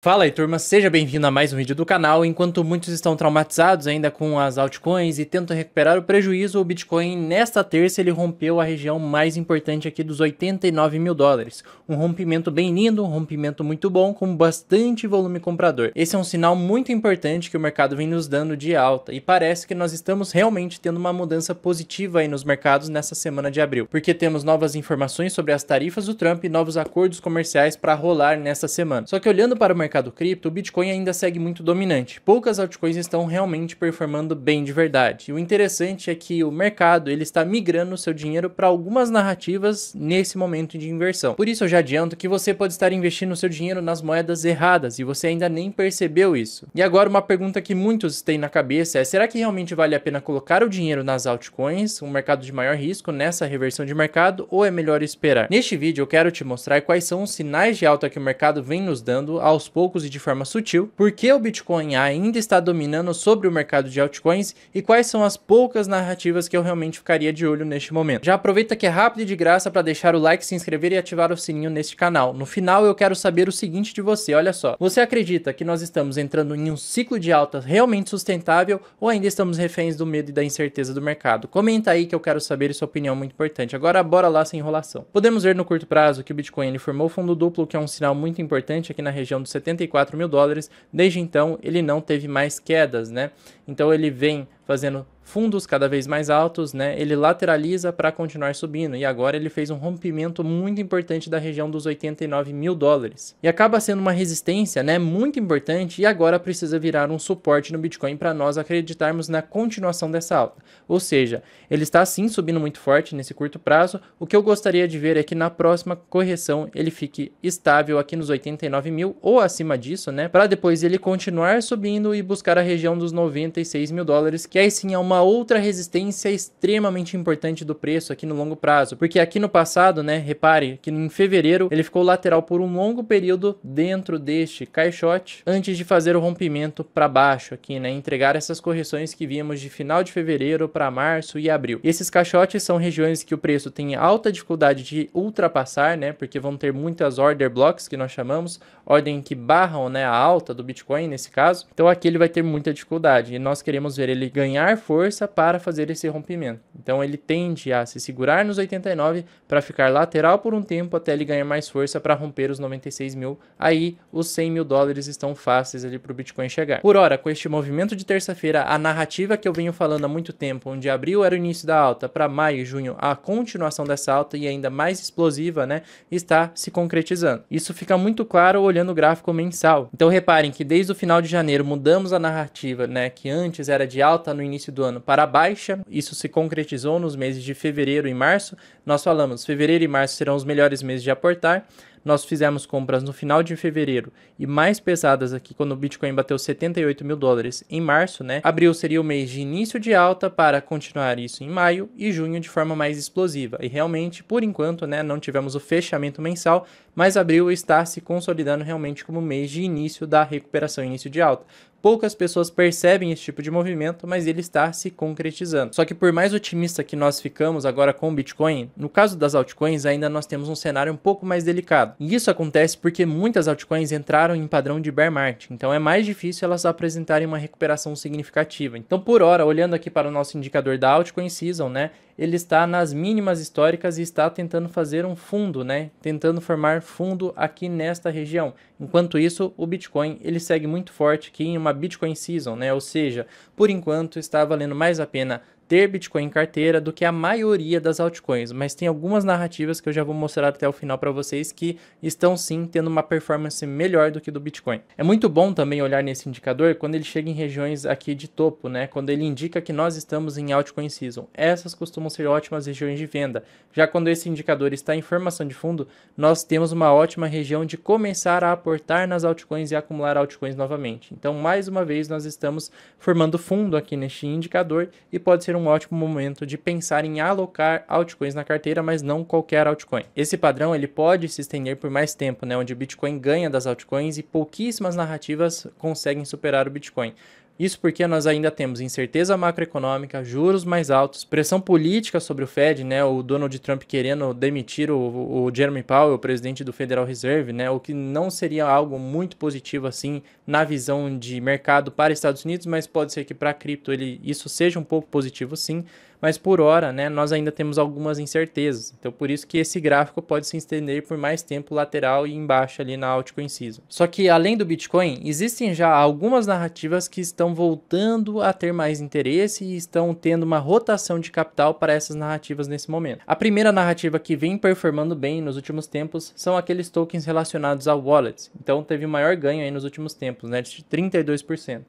Fala aí, turma, seja bem-vindo a mais um vídeo do canal. Enquanto muitos estão traumatizados ainda com as altcoins e tentam recuperar o prejuízo, o Bitcoin nesta terça ele rompeu a região mais importante aqui dos 89 mil dólares. Um rompimento bem lindo, um rompimento muito bom, com bastante volume comprador. Esse é um sinal muito importante que o mercado vem nos dando de alta e parece que nós estamos realmente tendo uma mudança positiva aí nos mercados nessa semana de abril, porque temos novas informações sobre as tarifas do Trump e novos acordos comerciais para rolar nessa semana. Só que olhando para o mercado cripto, o Bitcoin ainda segue muito dominante. Poucas altcoins estão realmente performando bem de verdade. E o interessante é que o mercado ele está migrando o seu dinheiro para algumas narrativas nesse momento de inversão. Por isso eu já adianto que você pode estar investindo o seu dinheiro nas moedas erradas e você ainda nem percebeu isso. E agora uma pergunta que muitos têm na cabeça é: será que realmente vale a pena colocar o dinheiro nas altcoins, um mercado de maior risco, nessa reversão de mercado, ou é melhor esperar? Neste vídeo eu quero te mostrar quais são os sinais de alta que o mercado vem nos dando aos poucos e de forma sutil, por que o Bitcoin ainda está dominando sobre o mercado de altcoins e quais são as poucas narrativas que eu realmente ficaria de olho neste momento. Já aproveita que é rápido e de graça para deixar o like, se inscrever e ativar o sininho neste canal. No final eu quero saber o seguinte de você, olha só. Você acredita que nós estamos entrando em um ciclo de alta realmente sustentável ou ainda estamos reféns do medo e da incerteza do mercado? Comenta aí que eu quero saber sua opinião, muito importante. Agora bora lá sem enrolação. Podemos ver no curto prazo que o Bitcoin ele formou fundo duplo, que é um sinal muito importante aqui na região dos 74 mil dólares. Desde então ele não teve mais quedas, né? Então ele vem fazendo fundos cada vez mais altos, né? Ele lateraliza para continuar subindo e agora ele fez um rompimento muito importante da região dos 89 mil dólares e acaba sendo uma resistência, né, muito importante, e agora precisa virar um suporte no Bitcoin para nós acreditarmos na continuação dessa alta. Ou seja, ele está sim subindo muito forte nesse curto prazo. O que eu gostaria de ver é que na próxima correção ele fique estável aqui nos 89 mil ou acima disso, né, para depois ele continuar subindo e buscar a região dos 96 mil dólares, que aí sim é uma outra resistência extremamente importante do preço aqui no longo prazo, porque aqui no passado, né, repare que em fevereiro ele ficou lateral por um longo período dentro deste caixote antes de fazer o rompimento para baixo aqui, né, entregar essas correções que víamos de final de fevereiro para março e abril. E esses caixotes são regiões que o preço tem alta dificuldade de ultrapassar, né, porque vão ter muitas order blocks que nós chamamos, ordem que barram, né, a alta do Bitcoin nesse caso. Então aqui ele vai ter muita dificuldade e nós queremos ver ele ganhar força para fazer esse rompimento. Então ele tende a se segurar nos 89 para ficar lateral por um tempo até ele ganhar mais força para romper os 96 mil. Aí os 100 mil dólares estão fáceis ali para o Bitcoin chegar. Por hora, com este movimento de terça-feira, a narrativa que eu venho falando há muito tempo, onde abril era o início da alta, para maio e junho a continuação dessa alta e ainda mais explosiva, né, está se concretizando. Isso fica muito claro olhando o gráfico mensal. Então reparem que desde o final de janeiro mudamos a narrativa, né, que antes era de alta no início do ano para baixa. Isso se concretizou nos meses de fevereiro e março. Nós falamos, fevereiro e março serão os melhores meses de aportar. Nós fizemos compras no final de fevereiro e mais pesadas aqui quando o Bitcoin bateu 78 mil dólares em março, né? Abril seria o mês de início de alta para continuar isso em maio e junho de forma mais explosiva. E realmente, por enquanto, né, não tivemos o fechamento mensal, mas abril está se consolidando realmente como mês de início da recuperação, início de alta. Poucas pessoas percebem esse tipo de movimento, mas ele está se concretizando. Só que por mais otimista que nós ficamos agora com o Bitcoin, no caso das altcoins ainda nós temos um cenário um pouco mais delicado. E isso acontece porque muitas altcoins entraram em padrão de bear market, então é mais difícil elas apresentarem uma recuperação significativa. Então por hora, olhando aqui para o nosso indicador da Altcoin Season, né, ele está nas mínimas históricas e está tentando fazer um fundo, né, tentando formar fundo aqui nesta região. Enquanto isso, o Bitcoin ele segue muito forte aqui em uma Bitcoin Season, né, ou seja, por enquanto está valendo mais a pena ter Bitcoin em carteira do que a maioria das altcoins, mas tem algumas narrativas que eu já vou mostrar até o final para vocês que estão sim tendo uma performance melhor do que do Bitcoin. É muito bom também olhar nesse indicador quando ele chega em regiões aqui de topo, né? Quando ele indica que nós estamos em altcoin season. Essas costumam ser ótimas regiões de venda. Já quando esse indicador está em formação de fundo, nós temos uma ótima região de começar a aportar nas altcoins e acumular altcoins novamente. Então, mais uma vez, nós estamos formando fundo aqui neste indicador e pode ser um ótimo momento de pensar em alocar altcoins na carteira, mas não qualquer altcoin. Esse padrão ele pode se estender por mais tempo, né, onde o Bitcoin ganha das altcoins e pouquíssimas narrativas conseguem superar o Bitcoin. Isso porque nós ainda temos incerteza macroeconômica, juros mais altos, pressão política sobre o Fed, né? O Donald Trump querendo demitir o Jeremy Powell, o presidente do Federal Reserve, né? O que não seria algo muito positivo assim na visão de mercado para Estados Unidos, mas pode ser que para a cripto isso seja um pouco positivo sim. Mas por hora, né, nós ainda temos algumas incertezas. Então por isso que esse gráfico pode se estender por mais tempo lateral e embaixo ali na altcoin season. Só que além do Bitcoin, existem já algumas narrativas que estão voltando a ter mais interesse e estão tendo uma rotação de capital para essas narrativas nesse momento. A primeira narrativa que vem performando bem nos últimos tempos são aqueles tokens relacionados a wallets. Então teve o maior ganho aí nos últimos tempos, né, de 32%.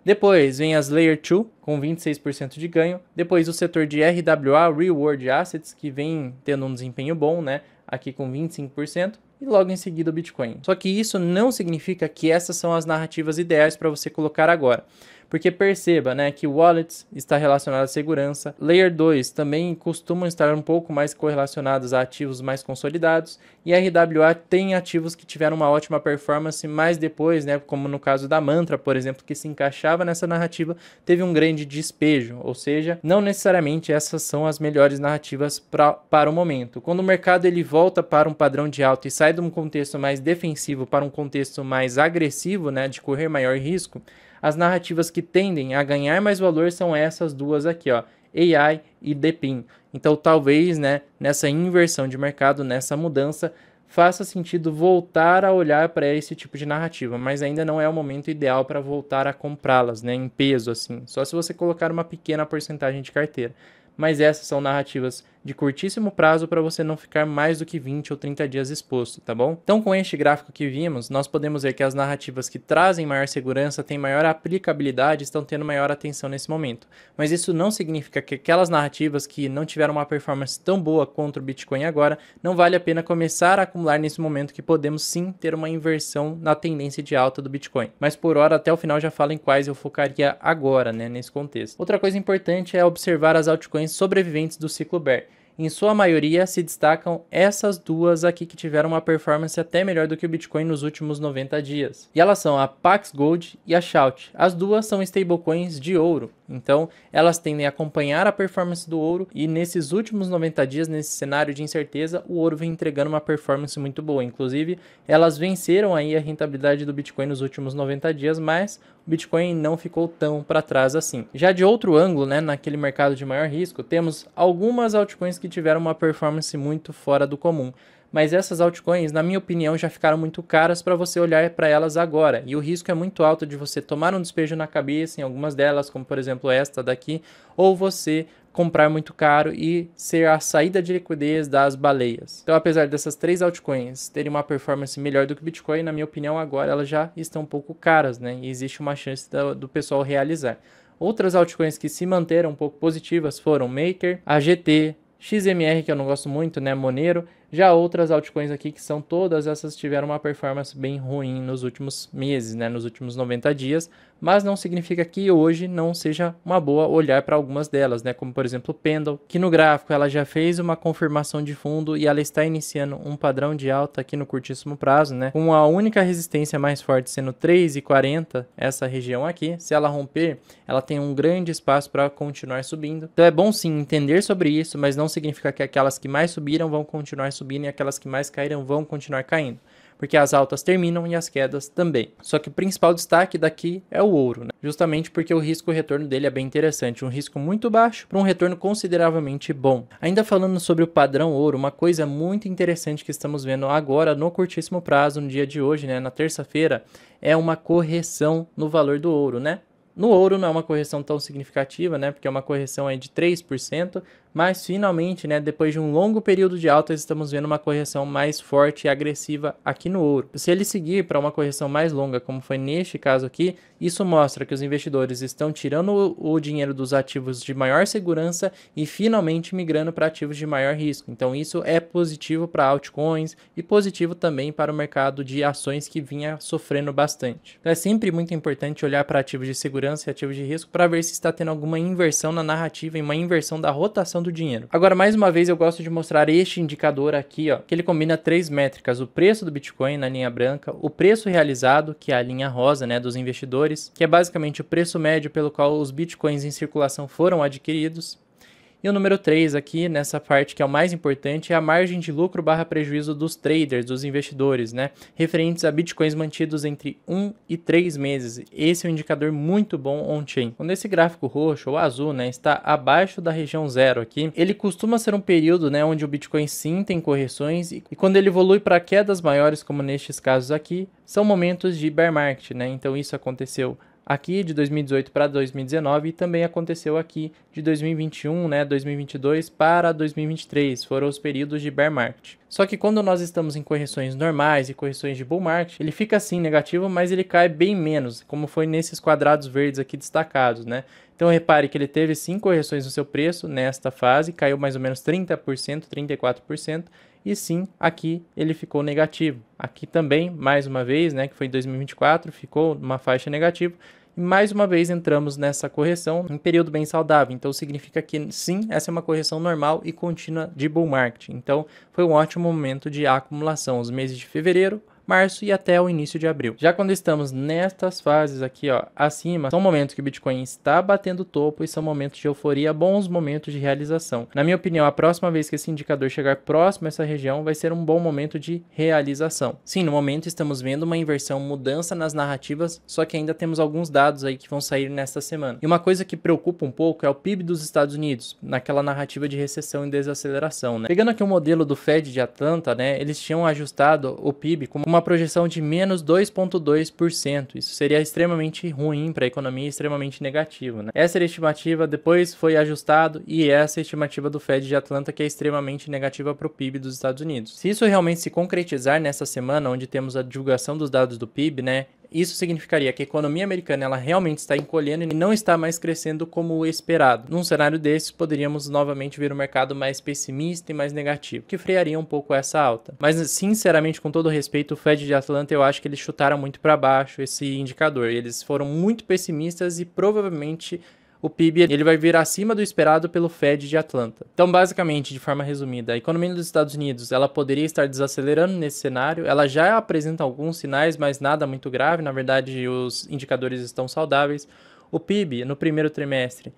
Depois vem as Layer 2 com 26% de ganho. Depois o setor de RWA, Real World Assets, que vem tendo um desempenho bom, né? Aqui com 25%. E logo em seguida o Bitcoin. Só que isso não significa que essas são as narrativas ideais para você colocar agora. Porque perceba, né, que wallets está relacionado à segurança. Layer 2 também costumam estar um pouco mais correlacionados a ativos mais consolidados. E RWA tem ativos que tiveram uma ótima performance, mas depois, né, como no caso da Mantra, por exemplo, que se encaixava nessa narrativa, teve um grande despejo. Ou seja, não necessariamente essas são as melhores narrativas para o momento. Quando o mercado ele volta para um padrão de alta e sai de um contexto mais defensivo para um contexto mais agressivo, né, de correr maior risco, as narrativas que tendem a ganhar mais valor são essas duas aqui, ó, AI e DePIN. Então talvez, né, nessa inversão de mercado, nessa mudança, faça sentido voltar a olhar para esse tipo de narrativa, mas ainda não é o momento ideal para voltar a comprá-las, né, em peso assim, só se você colocar uma pequena porcentagem de carteira. Mas essas são narrativas de curtíssimo prazo para você não ficar mais do que 20 ou 30 dias exposto, tá bom? Então com este gráfico que vimos, nós podemos ver que as narrativas que trazem maior segurança, têm maior aplicabilidade, estão tendo maior atenção nesse momento. Mas isso não significa que aquelas narrativas que não tiveram uma performance tão boa contra o Bitcoin agora, não vale a pena começar a acumular nesse momento que podemos sim ter uma inversão na tendência de alta do Bitcoin. Mas por hora, até o final já falo em quais eu focaria agora, né, nesse contexto. Outra coisa importante é observar as altcoins sobreviventes do ciclo bear. Em sua maioria se destacam essas duas aqui que tiveram uma performance até melhor do que o Bitcoin nos últimos 90 dias. E elas são a Pax Gold e a Shout. As duas são stablecoins de ouro. Então, elas tendem a acompanhar a performance do ouro e nesses últimos 90 dias, nesse cenário de incerteza, o ouro vem entregando uma performance muito boa. Inclusive, elas venceram aí a rentabilidade do Bitcoin nos últimos 90 dias, mas o Bitcoin não ficou tão para trás assim. Já de outro ângulo, né, naquele mercado de maior risco, temos algumas altcoins que tiveram uma performance muito fora do comum. Mas essas altcoins, na minha opinião, já ficaram muito caras para você olhar para elas agora. E o risco é muito alto de você tomar um despejo na cabeça em algumas delas, como por exemplo esta daqui, ou você comprar muito caro e ser a saída de liquidez das baleias. Então, apesar dessas três altcoins terem uma performance melhor do que o Bitcoin, na minha opinião, agora elas já estão um pouco caras, né? E existe uma chance do pessoal realizar. Outras altcoins que se manteram um pouco positivas foram Maker, AGT, XMR, que eu não gosto muito, né, Monero. Já outras altcoins aqui que são todas essas tiveram uma performance bem ruim nos últimos meses, né, nos últimos 90 dias, mas não significa que hoje não seja uma boa olhar para algumas delas, né, como por exemplo o Pendle, que no gráfico ela já fez uma confirmação de fundo e ela está iniciando um padrão de alta aqui no curtíssimo prazo, né, com a única resistência mais forte sendo 3,40, essa região aqui. Se ela romper, ela tem um grande espaço para continuar subindo. Então é bom sim entender sobre isso, mas não significa que aquelas que mais subiram vão continuar subindo e aquelas que mais caíram vão continuar caindo, porque as altas terminam e as quedas também. Só que o principal destaque daqui é o ouro, né? Justamente porque o risco-retorno dele é bem interessante, um risco muito baixo para um retorno consideravelmente bom. Ainda falando sobre o padrão ouro, uma coisa muito interessante que estamos vendo agora no curtíssimo prazo, no dia de hoje, né, na terça-feira, é uma correção no valor do ouro, né? No ouro não é uma correção tão significativa, né, porque é uma correção aí de 3%, mas finalmente, né, depois de um longo período de alta, estamos vendo uma correção mais forte e agressiva aqui no ouro. Se ele seguir para uma correção mais longa, como foi neste caso aqui, isso mostra que os investidores estão tirando o dinheiro dos ativos de maior segurança e finalmente migrando para ativos de maior risco. Então isso é positivo para altcoins e positivo também para o mercado de ações que vinha sofrendo bastante. Então é sempre muito importante olhar para ativos de segurança segurança e ativos de risco para ver se está tendo alguma inversão na narrativa e uma inversão da rotação do dinheiro. Agora, mais uma vez, eu gosto de mostrar este indicador aqui, ó, que ele combina 3 métricas: o preço do Bitcoin na linha branca, o preço realizado, que é a linha rosa, né, dos investidores, que é basicamente o preço médio pelo qual os Bitcoins em circulação foram adquiridos. E o número 3 aqui, nessa parte que é o mais importante, é a margem de lucro barra prejuízo dos traders, dos investidores, né? Referentes a bitcoins mantidos entre 1 e 3 meses. Esse é um indicador muito bom on-chain. Quando esse gráfico roxo ou azul, né, está abaixo da região 0 aqui, ele costuma ser um período, né, onde o Bitcoin sim tem correções, e quando ele evolui para quedas maiores, como nestes casos aqui, são momentos de bear market, né? Então isso aconteceu aqui de 2018 para 2019 e também aconteceu aqui de 2021, né, 2022 para 2023, foram os períodos de bear market. Só que quando nós estamos em correções normais e correções de bull market, ele fica assim negativo, mas ele cai bem menos, como foi nesses quadrados verdes aqui destacados, né? Então repare que ele teve sim correções no seu preço nesta fase, caiu mais ou menos 30%, 34%, e sim, aqui ele ficou negativo. Aqui também, mais uma vez, né, que foi em 2024, ficou numa faixa negativa. E mais uma vez entramos nessa correção em período bem saudável. Então significa que sim, essa é uma correção normal e contínua de bull market. Então foi um ótimo momento de acumulação, os meses de fevereiro, março e até o início de abril. Já quando estamos nestas fases aqui, ó, acima, são momentos que o Bitcoin está batendo topo e são momentos de euforia, bons momentos de realização. Na minha opinião, a próxima vez que esse indicador chegar próximo a essa região, vai ser um bom momento de realização. Sim, no momento estamos vendo uma inversão, mudança nas narrativas, só que ainda temos alguns dados aí que vão sair nesta semana. E uma coisa que preocupa um pouco é o PIB dos Estados Unidos, naquela narrativa de recessão e desaceleração, né? Pegando aqui o modelo do Fed de Atlanta, né, eles tinham ajustado o PIB como uma projeção de menos 2,2%. Isso seria extremamente ruim para a economia, extremamente negativo, né? Essa era a estimativa, depois foi ajustado, e essa é a estimativa do Fed de Atlanta, que é extremamente negativa para o PIB dos Estados Unidos. Se isso realmente se concretizar nessa semana, onde temos a divulgação dos dados do PIB, né, isso significaria que a economia americana ela realmente está encolhendo e não está mais crescendo como esperado. Num cenário desses, poderíamos novamente ver um mercado mais pessimista e mais negativo, que frearia um pouco essa alta. Mas, sinceramente, com todo respeito, o Fed de Atlanta, eu acho que eles chutaram muito para baixo esse indicador. Eles foram muito pessimistas e provavelmente o PIB ele vai vir acima do esperado pelo Fed de Atlanta. Então, basicamente, de forma resumida, a economia dos Estados Unidos ela poderia estar desacelerando nesse cenário. Ela já apresenta alguns sinais, mas nada muito grave. Na verdade, os indicadores estão saudáveis. O PIB, no primeiro trimestre,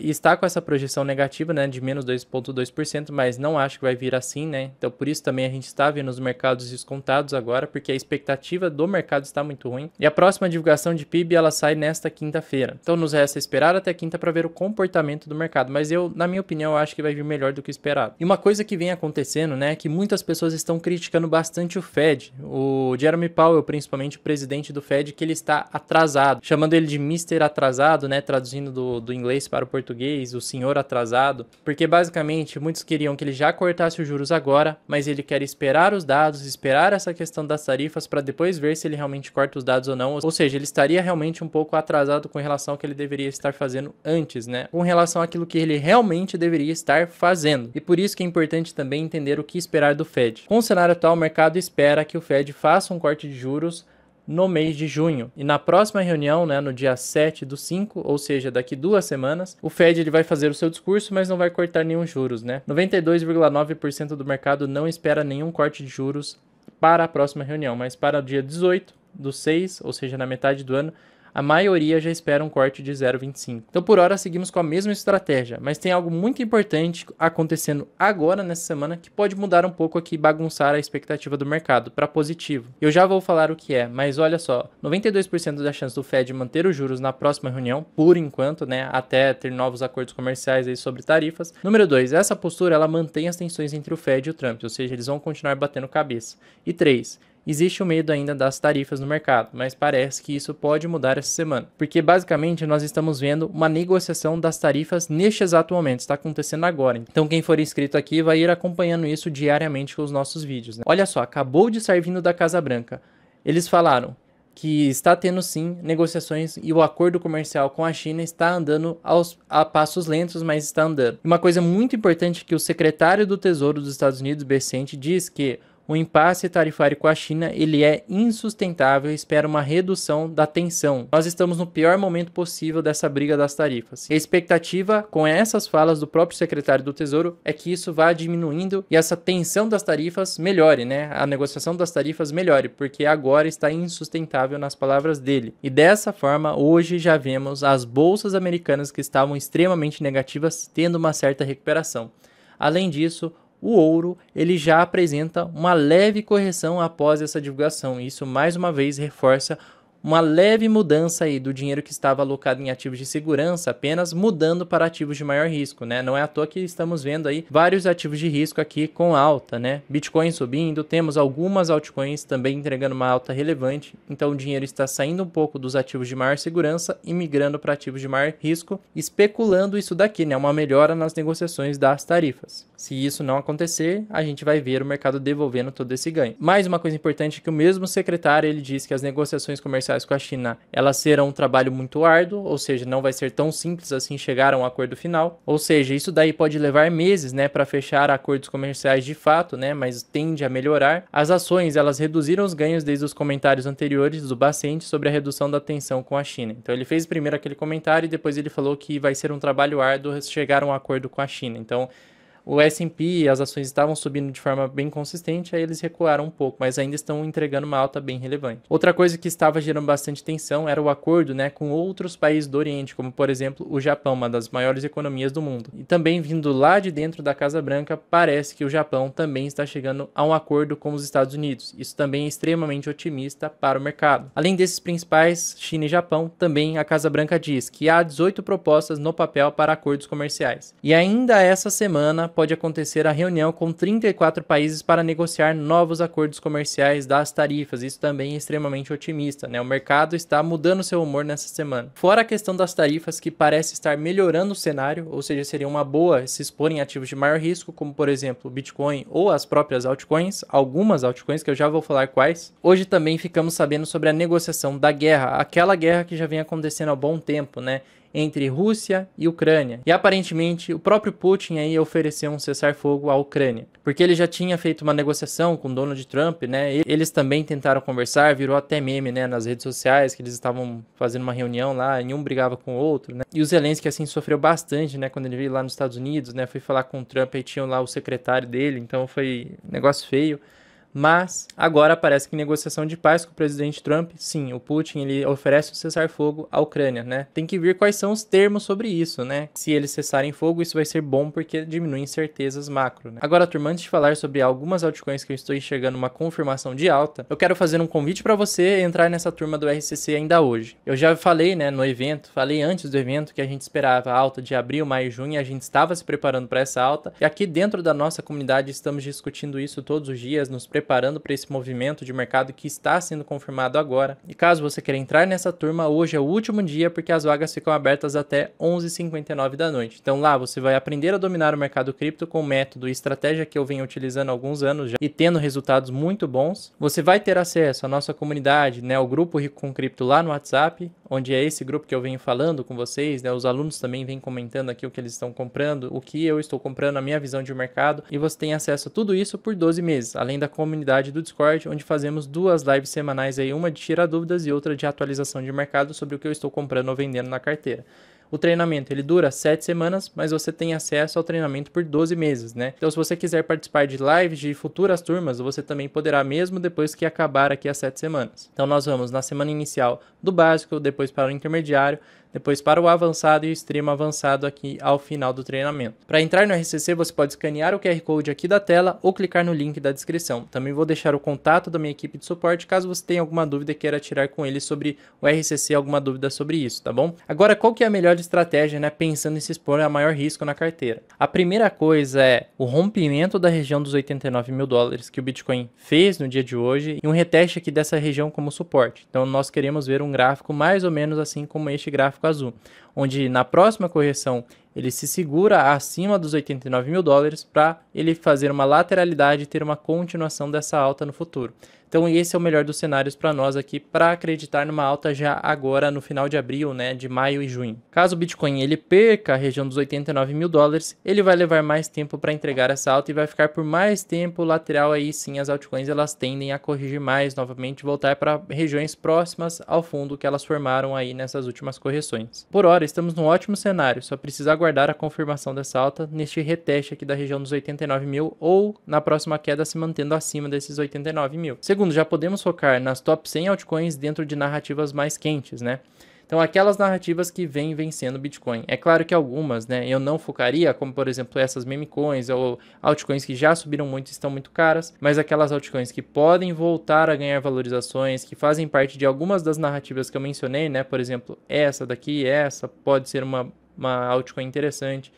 está com essa projeção negativa, né, de menos 2,2%, mas não acho que vai vir assim, né? Então, por isso também a gente está vendo os mercados descontados agora, porque a expectativa do mercado está muito ruim. E a próxima divulgação de PIB, ela sai nesta quinta-feira. Então, nos resta esperar até quinta para ver o comportamento do mercado, mas eu, na minha opinião, acho que vai vir melhor do que o esperado. E uma coisa que vem acontecendo, né, é que muitas pessoas estão criticando bastante o Fed, o Jeremy Powell, principalmente o presidente do Fed, que ele está atrasado, chamando ele de Mr. Atrasado, né, traduzindo do inglês para o português, o senhor atrasado, porque basicamente muitos queriam que ele já cortasse os juros agora, mas ele quer esperar os dados, esperar essa questão das tarifas para depois ver se ele realmente corta os dados ou não, ou seja, ele estaria realmente um pouco atrasado com relação ao que ele deveria estar fazendo antes, né, com relação àquilo que ele realmente deveria estar fazendo, e por isso que é importante também entender o que esperar do Fed. Com o cenário atual, o mercado espera que o Fed faça um corte de juros no mês de junho. E na próxima reunião, né, no dia 7/5, ou seja, daqui 2 semanas, o Fed ele vai fazer o seu discurso, mas não vai cortar nenhum juros, né? 92,9% do mercado não espera nenhum corte de juros para a próxima reunião, mas para o dia 18/6, ou seja, na metade do ano, a maioria já espera um corte de 0,25. Então, por hora, seguimos com a mesma estratégia, mas tem algo muito importante acontecendo agora, nessa semana, que pode mudar um pouco aqui e bagunçar a expectativa do mercado para positivo. Eu já vou falar o que é, mas olha só, 92% da chance do Fed manter os juros na próxima reunião, por enquanto, né, até ter novos acordos comerciais aí sobre tarifas. Número 2, essa postura, ela mantém as tensões entre o Fed e o Trump, ou seja, eles vão continuar batendo cabeça. E 3, existe o medo ainda das tarifas no mercado, mas parece que isso pode mudar essa semana, porque basicamente nós estamos vendo uma negociação das tarifas neste exato momento, está acontecendo agora. Então quem for inscrito aqui vai ir acompanhando isso diariamente com os nossos vídeos, né? Olha só, acabou de sair vindo da Casa Branca, eles falaram que está tendo sim negociações e o acordo comercial com a China está andando a passos lentos, mas está andando. Uma coisa muito importante que o secretário do Tesouro dos Estados Unidos, Bessent, diz que o impasse tarifário com a China ele é insustentável e espera uma redução da tensão. Nós estamos no pior momento possível dessa briga das tarifas. E a expectativa, com essas falas do próprio secretário do Tesouro, é que isso vá diminuindo e essa tensão das tarifas melhore, né? A negociação das tarifas melhore, porque agora está insustentável nas palavras dele. E dessa forma, hoje já vemos as bolsas americanas que estavam extremamente negativas tendo uma certa recuperação. Além disso, o ouro ele já apresenta uma leve correção após essa divulgação. Isso mais uma vez reforça uma leve mudança aí do dinheiro que estava alocado em ativos de segurança, apenas mudando para ativos de maior risco, né? Não é à toa que estamos vendo aí vários ativos de risco aqui com alta, né? Bitcoin subindo, temos algumas altcoins também entregando uma alta relevante, então o dinheiro está saindo um pouco dos ativos de maior segurança e migrando para ativos de maior risco, especulando isso daqui, né? Uma melhora nas negociações das tarifas. Se isso não acontecer, a gente vai ver o mercado devolvendo todo esse ganho. Mais uma coisa importante é que o mesmo secretário ele disse que as negociações comerciais com a China, elas serão um trabalho muito árduo, ou seja, não vai ser tão simples assim chegar a um acordo final, ou seja, isso daí pode levar meses, né, para fechar acordos comerciais de fato, né, mas tende a melhorar. As ações, elas reduziram os ganhos desde os comentários anteriores do Bacente sobre a redução da tensão com a China. Então ele fez primeiro aquele comentário e depois ele falou que vai ser um trabalho árduo chegar a um acordo com a China. Então o S&P e as ações estavam subindo de forma bem consistente, aí eles recuaram um pouco, mas ainda estão entregando uma alta bem relevante. Outra coisa que estava gerando bastante tensão era o acordo, né, com outros países do Oriente, como por exemplo o Japão, uma das maiores economias do mundo. E também vindo lá de dentro da Casa Branca, parece que o Japão também está chegando a um acordo com os Estados Unidos. Isso também é extremamente otimista para o mercado. Além desses principais, China e Japão, também a Casa Branca diz que há 18 propostas no papel para acordos comerciais. E ainda essa semana pode acontecer a reunião com 34 países para negociar novos acordos comerciais das tarifas. Isso também é extremamente otimista, né? O mercado está mudando seu humor nessa semana. Fora a questão das tarifas, que parece estar melhorando o cenário, ou seja, seria uma boa se expor em ativos de maior risco, como por exemplo o Bitcoin ou as próprias altcoins, algumas altcoins que eu já vou falar quais. Hoje também ficamos sabendo sobre a negociação da guerra, aquela guerra que já vem acontecendo há bom tempo, né? Entre Rússia e Ucrânia. E aparentemente o próprio Putin aí ofereceu um cessar-fogo à Ucrânia, porque ele já tinha feito uma negociação com Donald Trump, né? Eles também tentaram conversar, virou até meme, né, nas redes sociais, que eles estavam fazendo uma reunião lá e um brigava com o outro, né? E o Zelensky assim sofreu bastante, né, quando ele veio lá nos Estados Unidos, né? Foi falar com o Trump e tinham lá o secretário dele, então foi um negócio feio. Mas agora parece que em negociação de paz com o presidente Trump, sim, o Putin ele oferece o cessar-fogo à Ucrânia, né? Tem que ver quais são os termos sobre isso, né? Se eles cessarem fogo, isso vai ser bom porque diminui incertezas macro, né? Agora, turma, antes de falar sobre algumas altcoins que eu estou enxergando uma confirmação de alta, eu quero fazer um convite para você entrar nessa turma do RCC ainda hoje. Eu já falei, né, no evento, falei antes do evento que a gente esperava a alta de abril, maio e junho, e a gente estava se preparando para essa alta, e aqui dentro da nossa comunidade estamos discutindo isso todos os dias, nos preparando para esse movimento de mercado que está sendo confirmado agora. E caso você queira entrar nessa turma, hoje é o último dia porque as vagas ficam abertas até 11h59 da noite. Então lá você vai aprender a dominar o mercado cripto com o método e estratégia que eu venho utilizando há alguns anos já e tendo resultados muito bons. Você vai ter acesso à nossa comunidade, né, o grupo Rico com Cripto lá no WhatsApp, onde é esse grupo que eu venho falando com vocês, né, os alunos também vêm comentando aqui o que eles estão comprando, o que eu estou comprando, a minha visão de mercado, e você tem acesso a tudo isso por 12 meses, além da comunidade do Discord, onde fazemos 2 lives semanais aí, uma de tirar dúvidas e outra de atualização de mercado sobre o que eu estou comprando ou vendendo na carteira. O treinamento ele dura 7 semanas, mas você tem acesso ao treinamento por 12 meses, né? Então se você quiser participar de lives de futuras turmas, você também poderá mesmo depois que acabar aqui as 7 semanas. Então nós vamos na semana inicial do básico, depois para o intermediário, depois para o avançado e o extremo avançado aqui ao final do treinamento. Para entrar no RCC, você pode escanear o QR Code aqui da tela ou clicar no link da descrição. Também vou deixar o contato da minha equipe de suporte, caso você tenha alguma dúvida e queira tirar com eles sobre o RCC, alguma dúvida sobre isso, tá bom? Agora, qual que é a melhor estratégia, né, pensando em se expor a maior risco na carteira? A primeira coisa é o rompimento da região dos 89 mil dólares que o Bitcoin fez no dia de hoje e um reteste aqui dessa região como suporte. Então, nós queremos ver um gráfico mais ou menos assim como este gráfico azul, onde na próxima correção Ele se segura acima dos 89 mil dólares para ele fazer uma lateralidade e ter uma continuação dessa alta no futuro. Então esse é o melhor dos cenários para nós aqui, para acreditar numa alta já agora no final de abril, né, de maio e junho. Caso o Bitcoin ele perca a região dos 89 mil dólares, ele vai levar mais tempo para entregar essa alta e vai ficar por mais tempo lateral. Aí sim as altcoins elas tendem a corrigir mais novamente, voltar para regiões próximas ao fundo que elas formaram aí nessas últimas correções. Por hora estamos num ótimo cenário, só precisa aguardar a confirmação dessa alta neste reteste aqui da região dos 89 mil ou na próxima queda se mantendo acima desses 89 mil. Segundo, já podemos focar nas top 100 altcoins dentro de narrativas mais quentes, né? Então, aquelas narrativas que vêm vencendo o Bitcoin. É claro que algumas, né, eu não focaria, como por exemplo essas meme coins ou altcoins que já subiram muito e estão muito caras, mas aquelas altcoins que podem voltar a ganhar valorizações, que fazem parte de algumas das narrativas que eu mencionei, né? Por exemplo, essa daqui, essa pode ser uma altcoin interessante.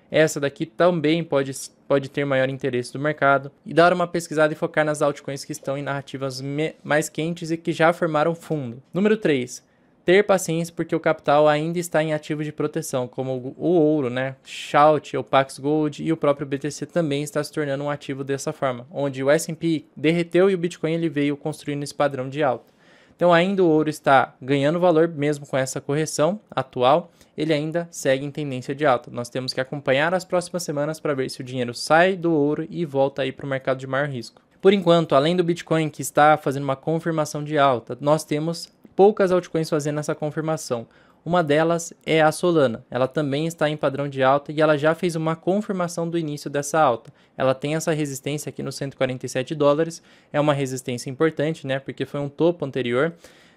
Essa daqui também pode ter maior interesse do mercado. E dar uma pesquisada e focar nas altcoins que estão em narrativas mais quentes e que já formaram fundo. Número 3. Ter paciência porque o capital ainda está em ativo de proteção, como o ouro, né? Shout, o Pax Gold e o próprio BTC também está se tornando um ativo dessa forma, onde o S&P derreteu e o Bitcoin ele veio construindo esse padrão de alta. Então ainda o ouro está ganhando valor mesmo com essa correção atual, ele ainda segue em tendência de alta. Nós temos que acompanhar as próximas semanas para ver se o dinheiro sai do ouro e volta aí para o mercado de maior risco. Por enquanto, além do Bitcoin que está fazendo uma confirmação de alta, nós temos poucas altcoins fazendo essa confirmação. Uma delas é a Solana, ela também está em padrão de alta e ela já fez uma confirmação do início dessa alta. Ela tem essa resistência aqui nos 147 dólares, é uma resistência importante, né, porque foi um topo anterior.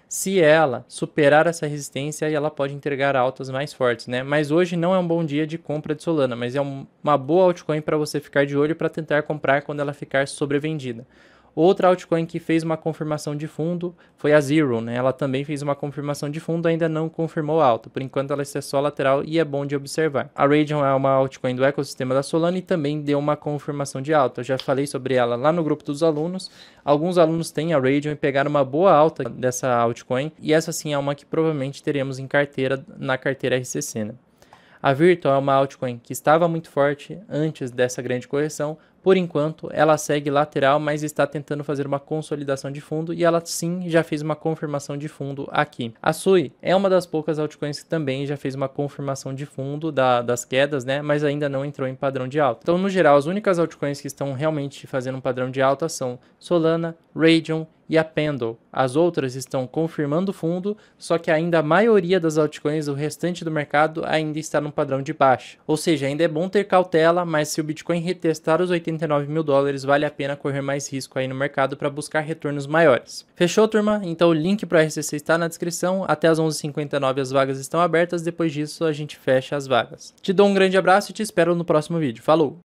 Se ela superar essa resistência, ela pode entregar altas mais fortes, né? Mas hoje não é um bom dia de compra de Solana, mas é uma boa altcoin para você ficar de olho para tentar comprar quando ela ficar sobrevendida. Outra altcoin que fez uma confirmação de fundo foi a Zero, né? Ela também fez uma confirmação de fundo, ainda não confirmou alta. Por enquanto ela está só lateral e é bom de observar. A Raydium é uma altcoin do ecossistema da Solana e também deu uma confirmação de alta. Eu já falei sobre ela lá no grupo dos alunos. Alguns alunos têm a Raydium e pegaram uma boa alta dessa altcoin. E essa sim é uma que provavelmente teremos em carteira, na carteira RCC, né? A Virtual é uma altcoin que estava muito forte antes dessa grande correção. Por enquanto, ela segue lateral, mas está tentando fazer uma consolidação de fundo e ela sim já fez uma confirmação de fundo aqui. A Sui é uma das poucas altcoins que também já fez uma confirmação de fundo das quedas, né? Mas ainda não entrou em padrão de alta. Então, no geral, as únicas altcoins que estão realmente fazendo um padrão de alta são Solana, Raydium e a Pendle. As outras estão confirmando fundo, só que ainda a maioria das altcoins, o restante do mercado, ainda está num padrão de baixa. Ou seja, ainda é bom ter cautela, mas se o Bitcoin retestar os 89 mil dólares, vale a pena correr mais risco aí no mercado para buscar retornos maiores. Fechou, turma? Então o link para o RCC está na descrição. Até as 11h59 as vagas estão abertas, depois disso a gente fecha as vagas. Te dou um grande abraço e te espero no próximo vídeo. Falou!